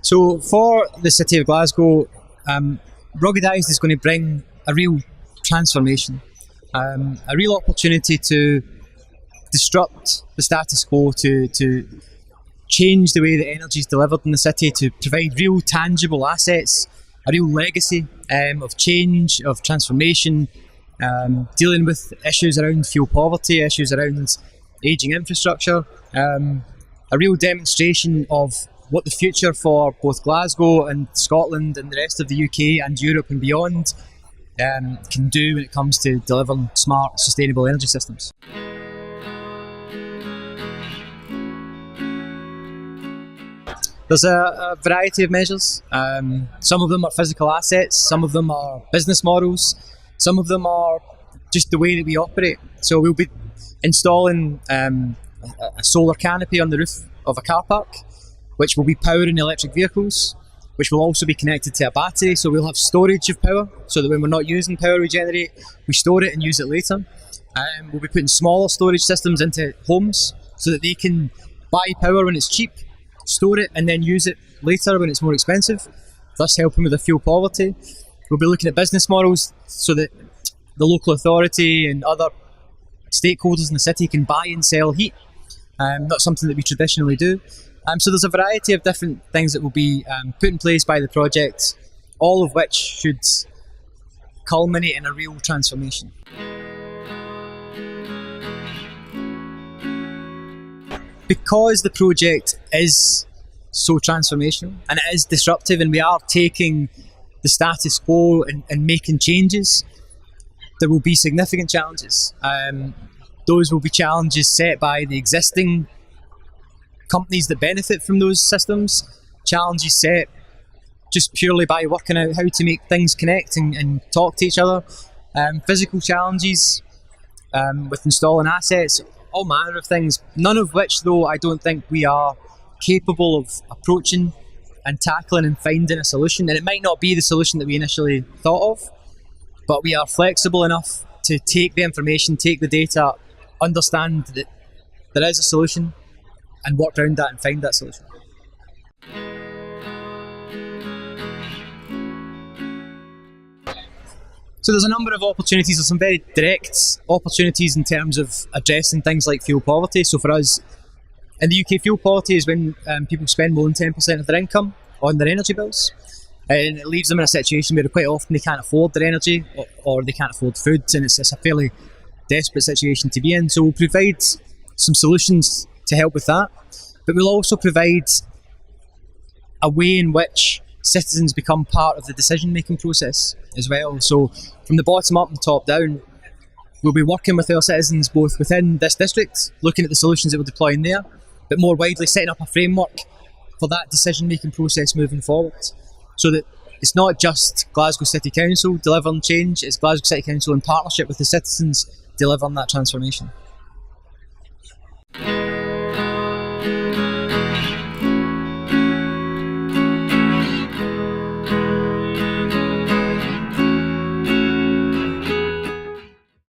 So for the City of Glasgow, RUGGEDISED is going to bring a real transformation, a real opportunity to disrupt the status quo, to change the way that energy is delivered in the city, to provide real tangible assets, a real legacy of change, of transformation, dealing with issues around fuel poverty, issues around ageing infrastructure, a real demonstration of what the future for both Glasgow and Scotland and the rest of the UK and Europe and beyond can do when it comes to delivering smart, sustainable energy systems. There's a variety of measures. Some of them are physical assets, some of them are business models, some of them are just the way that we operate. So we'll be installing a solar canopy on the roof of a car park, which will be powering electric vehicles, which will also be connected to a battery, so we'll have storage of power, so that when we're not using power we generate, we store it and use it later. We'll be putting smaller storage systems into homes, so that they can buy power when it's cheap, store it and then use it later when it's more expensive, thus helping with the fuel poverty. We'll be looking at business models so that the local authority and other stakeholders in the city can buy and sell heat, not something that we traditionally do. So there's a variety of different things that will be put in place by the project, all of which should culminate in a real transformation. Because the project is so transformational and it is disruptive, and we are taking the status quo and making changes, there will be significant challenges. Those will be challenges set by the existing companies that benefit from those systems, challenges set just purely by working out how to make things connect and talk to each other, physical challenges with installing assets, all manner of things, none of which though I don't think we are capable of approaching and tackling and finding a solution. And it might not be the solution that we initially thought of, but we are flexible enough to take the information, take the data, understand that there is a solution, and work around that and find that solution. So there's a number of opportunities. There's some very direct opportunities in terms of addressing things like fuel poverty. So for us, in the UK, fuel poverty is when people spend more than 10% of their income on their energy bills. And it leaves them in a situation where quite often they can't afford their energy or they can't afford food, and it's a fairly desperate situation to be in. So we'll provide some solutions to help with that, but we'll also provide a way in which citizens become part of the decision-making process as well. So from the bottom up and top down, we'll be working with our citizens both within this district, looking at the solutions that we're deploying there, but more widely setting up a framework for that decision-making process moving forward, so that it's not just Glasgow City Council delivering change, it's Glasgow City Council in partnership with the citizens delivering that transformation.